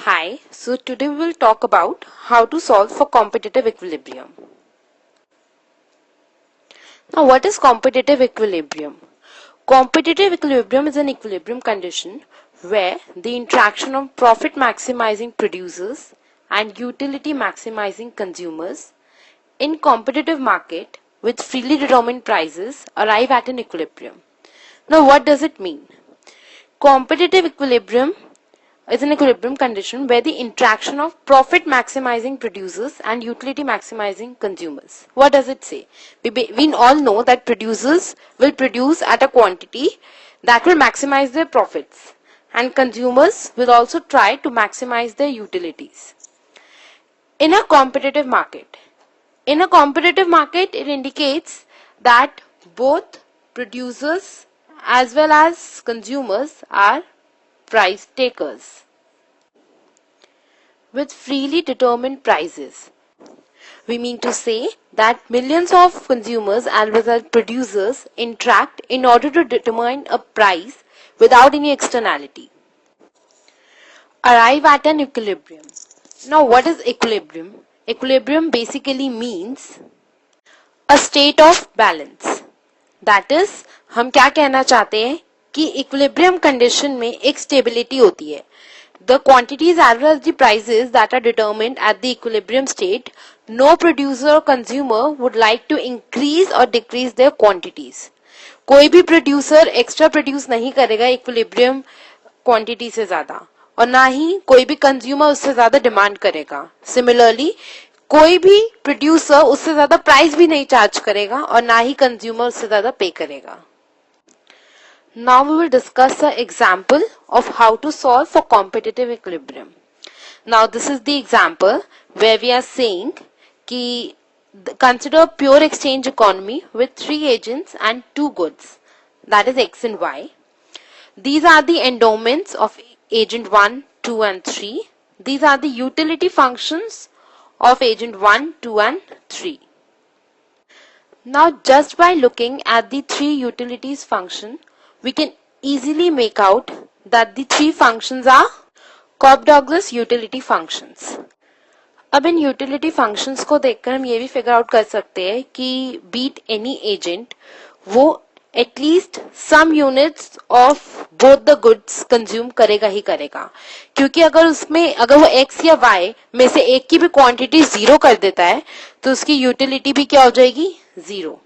Hi, so today we will talk about how to solve for competitive equilibrium. Now, what is competitive equilibrium? Competitive equilibrium is an equilibrium condition where the interaction of profit maximizing producers and utility maximizing consumers in competitive market with freely determined prices arrive at an equilibrium. Now, what does it mean? Competitive equilibrium is an equilibrium condition where the interaction of profit maximizing producers and utility maximizing consumers. What does it say? We all know that producers will produce at a quantity that will maximize their profits, and consumers will also try to maximize their utilities. In a competitive market, it indicates that both producers as well as consumers are price takers with freely determined prices. We mean to say that millions of consumers as well as producers interact in order to determine a price without any externality. Arrive at an equilibrium. Now, what is equilibrium? Equilibrium basically means a state of balance. That is, हम क्या कहना चाहते हैं कि equilibrium condition में एक stability होती है. The quantities as well as the prices that are determined at the equilibrium state, no producer or consumer would like to increase or decrease their quantities. कोई भी producer extra produce नहीं करेगा equilibrium quantity से ज़्यादा, और ना ही कोई भी consumer उससे ज़्यादा demand करेगा. Similarly, कोई भी प्रोड्यूसर उससे ज्यादा प्राइस भी नहीं चार्ज करेगा और ना ही कंज्यूमर उससे ज्यादा पे करेगा. Now we will discuss an example of how to solve for competitive equilibrium. Now this is the example where we are saying कि consider a pure exchange economy with 3 agents and 2 goods, that is X and Y. These are the endowments of agent 1, 2 and 3. These are the utility functions of agent 1, 2 and 3. Now just by looking at the 3 utilities function, we can easily make out that the 3 functions are Cobb-Douglas utility functions. अब इन utility functions को देखकर हम ये भी figure out कर सकते हैं कि beat any agent, वो at least some units of both the goods consume करेगा ही करेगा, क्योंकि अगर वो x या y में से एक की भी quantity 0 कर देता है तो उसकी utility भी क्या हो जाएगी, 0.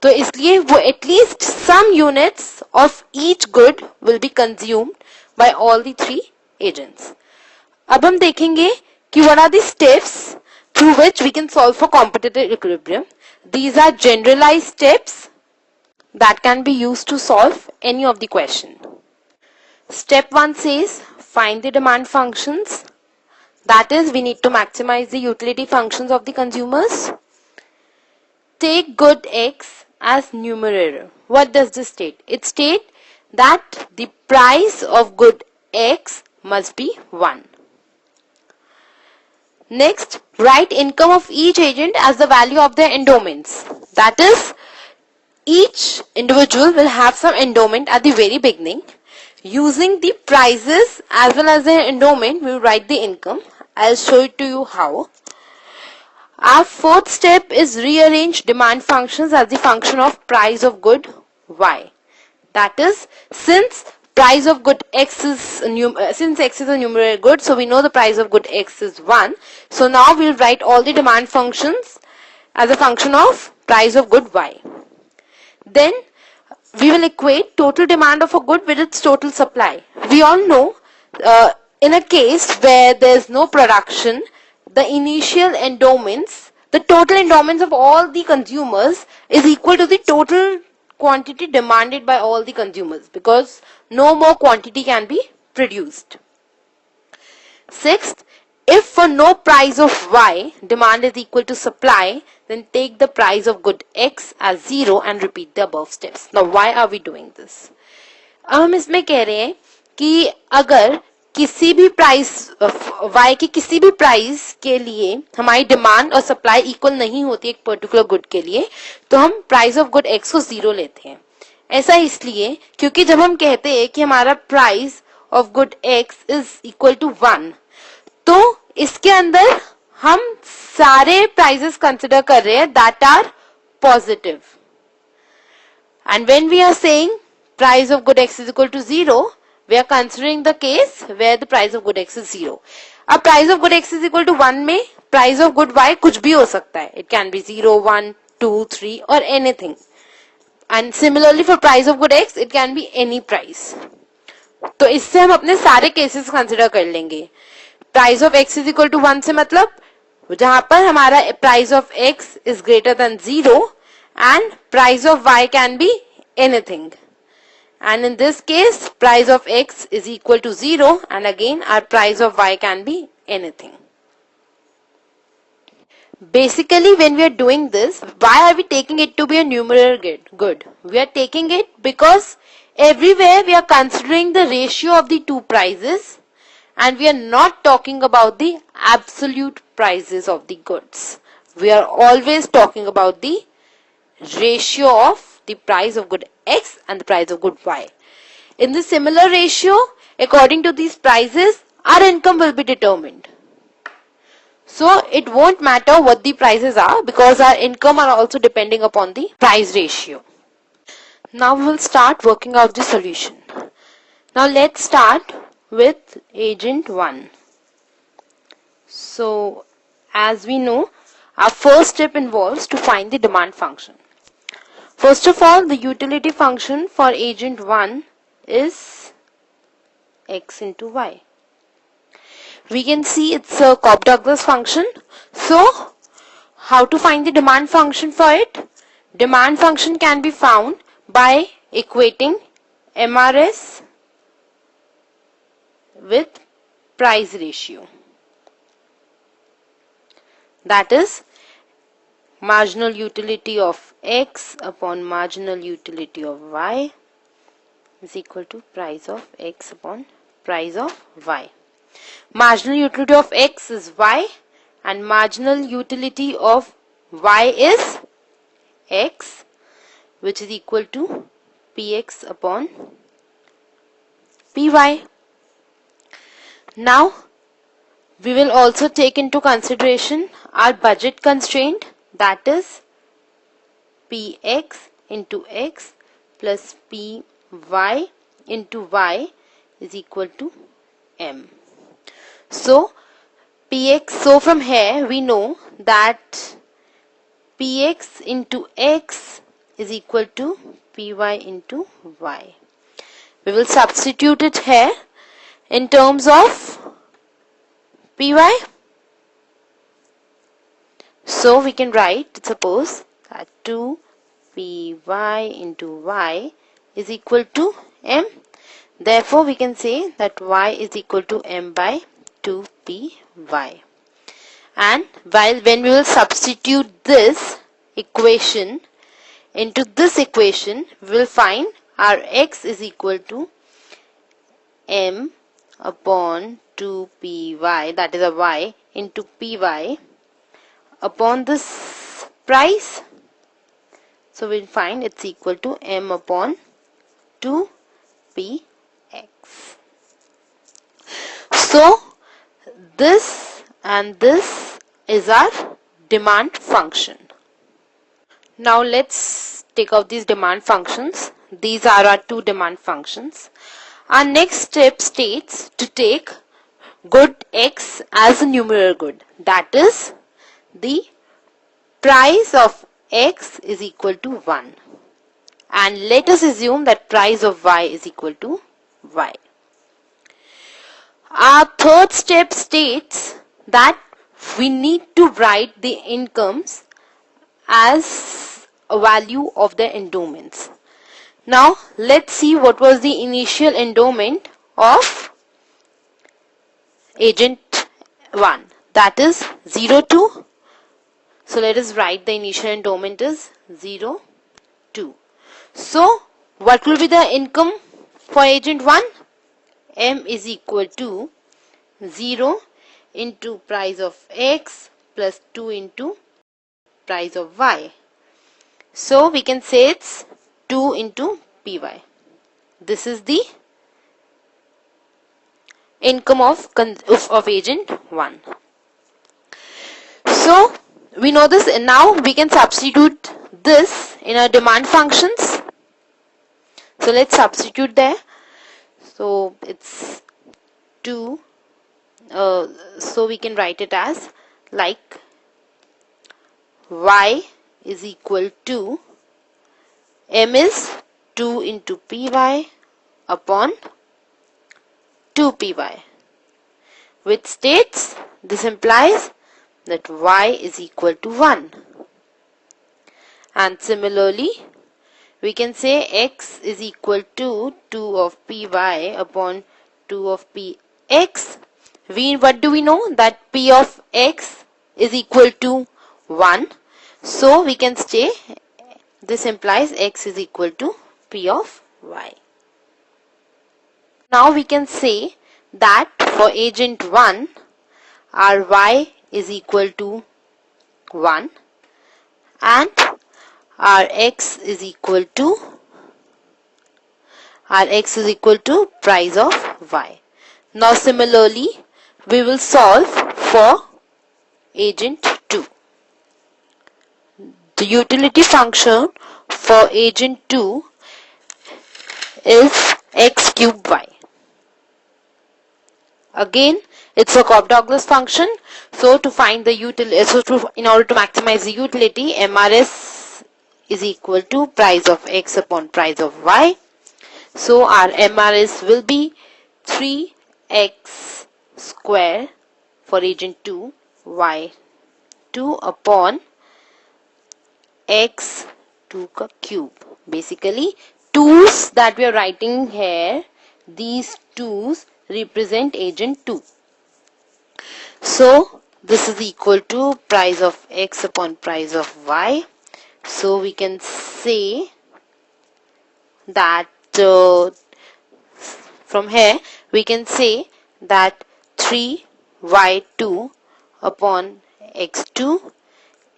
तो इसलिए वो at least some units of each good will be consumed by all the 3 agents. अब हम देखेंगे कि what are the steps through which we can solve for competitive equilibrium. These are generalized steps that can be used to solve any of the question. Step 1 says find the demand functions. That is, we need to maximize the utility functions of the consumers. Take good X as numerator. What does this state? It states that the price of good X must be 1. Next, write income of each agent as the value of their endowments. That is, each individual will have some endowment at the very beginning. Using the prices as well as the endowment, we will write the income. I'll show it to you how. Our fourth step is rearrange demand functions as the function of price of good Y. That is, since price of good X is since X is a numerator good, so we know the price of good X is 1. So now we will write all the demand functions as a function of price of good Y. Then we will equate total demand of a good with its total supply. We all know in a case where there is no production, the initial endowments, the total endowments of all the consumers is equal to the total quantity demanded by all the consumers, because no more quantity can be produced. Sixth, if for no price of Y demand is equal to supply, then take the price of good X as 0 and repeat the above steps. Now why are we doing this? अब हम इसमें कह रहे हैं कि अगर किसी भी प्राइस Y की किसी भी प्राइस के लिए हमारी डिमांड और सप्लाई इक्वल नहीं होती एक पर्टिकुलर गुड के लिए, तो हम प्राइस ऑफ गुड X को 0 लेते हैं. ऐसा इसलिए क्योंकि जब हम कहते हैं कि हमारा price of good X is equal to 1, तो इसके अंदर हम सारे प्राइजेस कंसिडर कर रहे हैं that are positive. And when we are saying price of good x is equal to 0, we are considering the case where the price of good x is 0. अब price of good x is equal to 1 में price of good y कुछ भी हो सकता है. It can be 0, 1, 2, 3 or anything. And similarly for price of good x, it can be any price. तो इससे हम अपने सारे केसेस कंसिडर कर लेंगे. Price of x is equal to 1 से मतलब जहां पर हमारा price of x is greater than 0 and price of y can be anything. And in this case, price of x is equal to 0 and again our price of y can be anything. Basically, when we are doing this, why are we taking it to be a numerator good? We are taking it because everywhere we are considering the ratio of the two prices and we are not talking about the absolute prices of the goods. We are always talking about the ratio of the price of good x and the price of good y. In the similar ratio, according to these prices, our income will be determined. So it won't matter what the prices are because our income are also depending upon the price ratio. Now we will start working out the solution. Now let's start with agent 1. So as we know, our first step involves to find the demand function. First of all, the utility function for agent 1 is x into y. We can see it's a Cobb-Douglas function. So, how to find the demand function for it? Demand function can be found by equating MRS with price ratio. That is marginal utility of x upon marginal utility of y is equal to price of x upon price of y. Marginal utility of x is y and marginal utility of y is x, which is equal to px upon py. Now we will also take into consideration our budget constraint, that is px into x plus py into y is equal to m. So from here we know that px into x is equal to py into y. We will substitute it here in terms of py. So we can write, suppose that 2 py into y is equal to m. Therefore we can say that y is equal to m by 2 py. And when we will substitute this equation into this equation, we will find our x is equal to m upon 2 py, that is a y, into py upon this price. So we'll find it's equal to m upon 2 px. So this and this is our demand function. Now let's take out these demand functions. These are our two demand functions. Our next step states to take good x as a numerator good. That is, the price of x is equal to 1. And let us assume that price of y is equal to y. Our third step states that we need to write the incomes as a value of the endowments. Now let's see what was the initial endowment of agent 1, that is 02. So let us write the initial endowment is 02. So what will be the income for agent 1? M is equal to 0 into price of x plus 2 into price of y. So we can say it's 2 into py. This is the income of agent 1. So we know this, and now we can substitute this in our demand functions. So let's substitute there. So it's 2. So we can write it as like y is equal to m is 2 into py upon 2py, which states this implies that y is equal to 1. And similarly, we can say x is equal to 2 of py upon 2 of px. What do we know? That p of x is equal to 1. So we can say this implies x is equal to p of y. Now we can say that for agent 1, our y is equal to 1 and our x is equal to price of y. Now similarly, we will solve for agent 2. The utility function for agent 2 is x cube y. Again, it's a Cobb-Douglas function. So to find the utility, in order to maximize the utility, MRS is equal to price of x upon price of y. So our MRS will be 3x square for agent 2, y 2 upon x 2 ka cube. Basically, 2's that we are writing here, these 2's represent agent 2. So this is equal to price of x upon price of y. So we can say that from here we can say that 3y2 upon x2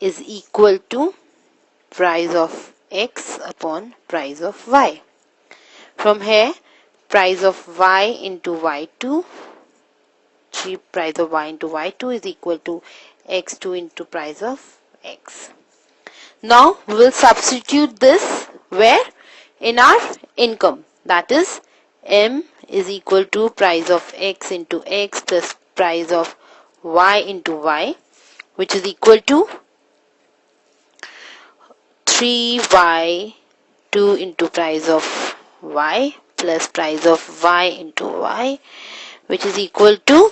is equal to price of x upon price of y. From here, price of y into y2, price of y into y2 is equal to x2 into price of x. Now we will substitute this where? In our income, that is m is equal to price of x into x plus price of y into y, which is equal to 3y2 into price of y plus price of y into y, which is equal to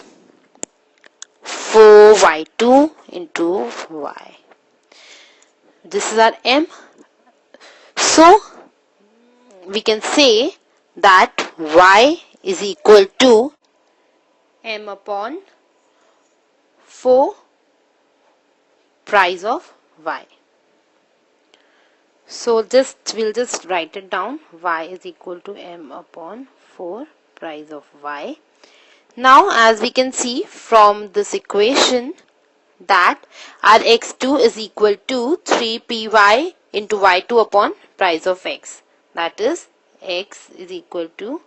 4y2 into y. This is our m. So we can say that y is equal to m upon 4 price of y. So we'll just write it down. Y is equal to m upon 4 price of y. Now as we can see from this equation that our x2 is equal to 3py into y2 upon price of x. That is x is equal to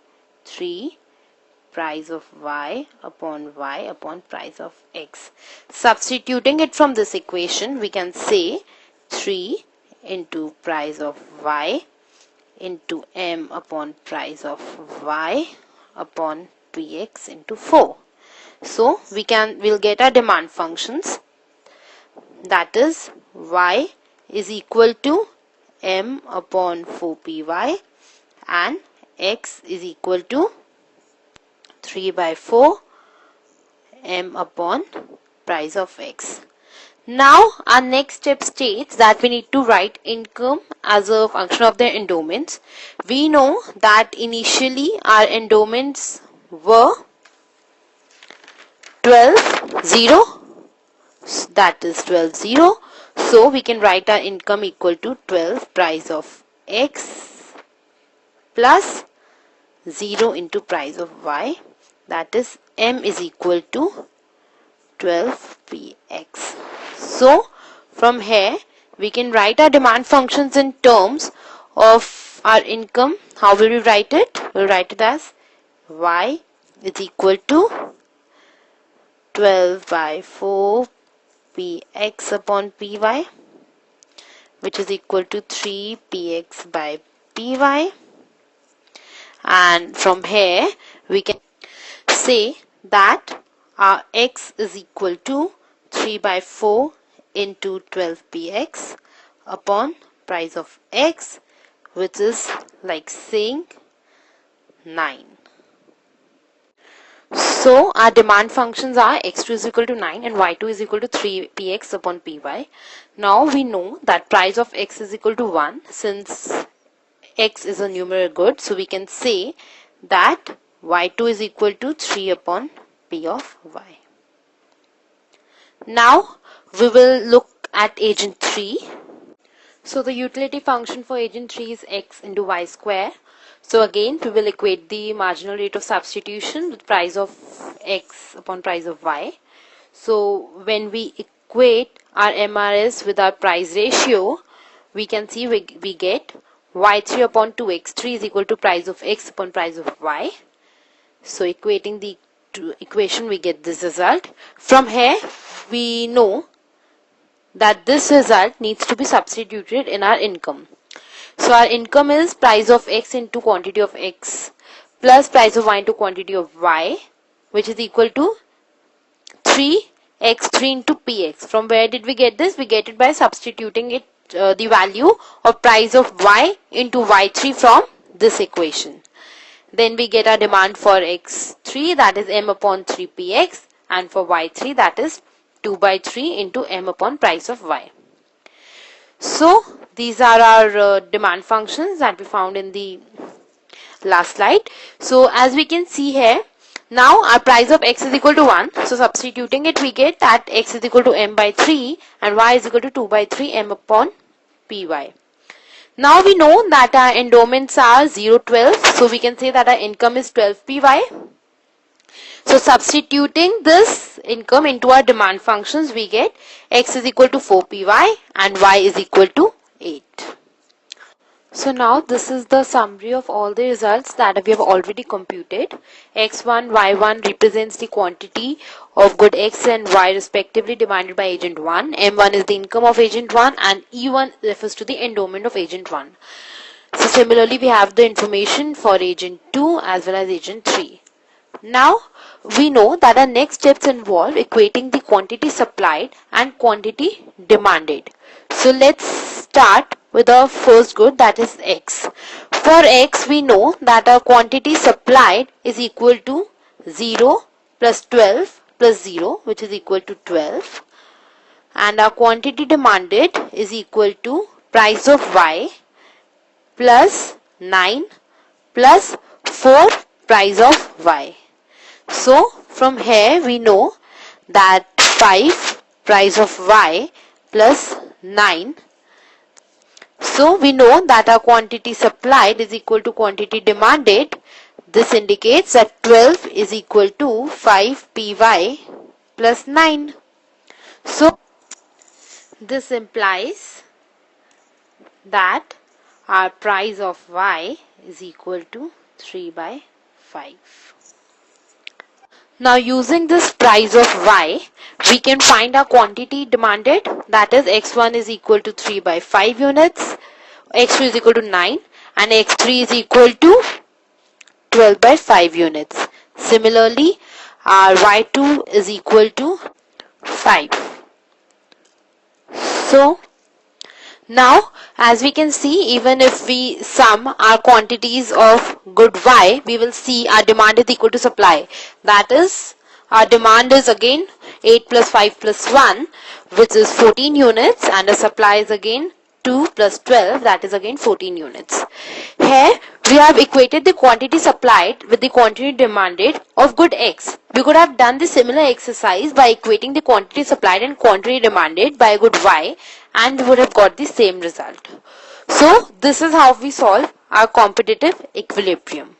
3 price of y upon price of x. Substituting it from this equation, we can say 3 into price of y into m upon price of y upon px into 4. So we'll get our demand functions, that is y is equal to m upon 4py and x is equal to 3 by 4 m upon price of x. Now our next step states that we need to write income as a function of the endowments. We know that initially our endowments were 12,0, that is 12,0. So we can write our income equal to 12 price of x plus 0 into price of y, that is m is equal to 12px. So from here we can write our demand functions in terms of our income. How will we write it? We'll write it as y is equal to 12 by 4 px upon py, which is equal to 3 px by py. And from here we can say that our x is equal to 3 by 4 into 12 px upon price of x, which is like saying 9. So our demand functions are x2 is equal to 9 and y2 is equal to 3 px upon py. Now we know that price of x is equal to 1 since x is a numeric good. So we can say that y2 is equal to 3 upon p of y. Now we will look at agent 3. So the utility function for agent 3 is x into y square. So again we will equate the marginal rate of substitution with price of x upon price of y. So when we equate our MRS with our price ratio, we can see we get y3 upon 2x3 is equal to price of x upon price of y. So equating the equation, we get this result. From here we know that this result needs to be substituted in our income. So our income is price of x into quantity of x plus price of y into quantity of y, which is equal to 3x3 into px. From where did we get this? We get it by substituting it the value of price of y into y3 from this equation. Then we get our demand for x3, that is m upon 3 px, and for y3 that is 2 by 3 into m upon price of y. So these are our demand functions that we found in the last slide. So as we can see here, now our price of x is equal to 1. So substituting it, we get that x is equal to m by 3 and y is equal to 2 by 3 m upon py. Now we know that our endowments are 0, 12. So we can say that our income is 12 py. So substituting this income into our demand functions, we get x is equal to 4 py and y is equal to 8. So now this is the summary of all the results that we have already computed. X1, Y1 represents the quantity of good X and Y respectively demanded by agent 1. M1 is the income of agent 1 and E1 refers to the endowment of agent 1. So similarly we have the information for agent 2 as well as agent 3. Now we know that our next steps involve equating the quantity supplied and quantity demanded. So let's start with our first good, that is x. For x we know that our quantity supplied is equal to 0 plus 12 plus 0, which is equal to 12, and our quantity demanded is equal to price of y plus 9 plus 4 price of y. So from here we know that 5 price of y plus 9. So we know that our quantity supplied is equal to quantity demanded. This indicates that 12 is equal to 5 py plus 9. So this implies that our price of y is equal to 3 by 5. Now using this price of y, we can find our quantity demanded, that is x1 is equal to 3 by 5 units, x2 is equal to 9 and x3 is equal to 12 by 5 units. Similarly, our y2 is equal to 5. So now as we can see, even if we sum our quantities of good y, we will see our demand is equal to supply. That is, our demand is again 8 plus 5 plus 1, which is 14 units, and the supply is again 2 plus 12, that is again 14 units. Here we have equated the quantity supplied with the quantity demanded of good x. We could have done the similar exercise by equating the quantity supplied and quantity demanded by a good y, and we would have got the same result. So this is how we solve our competitive equilibrium.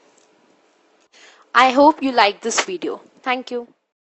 I hope you liked this video. Thank you.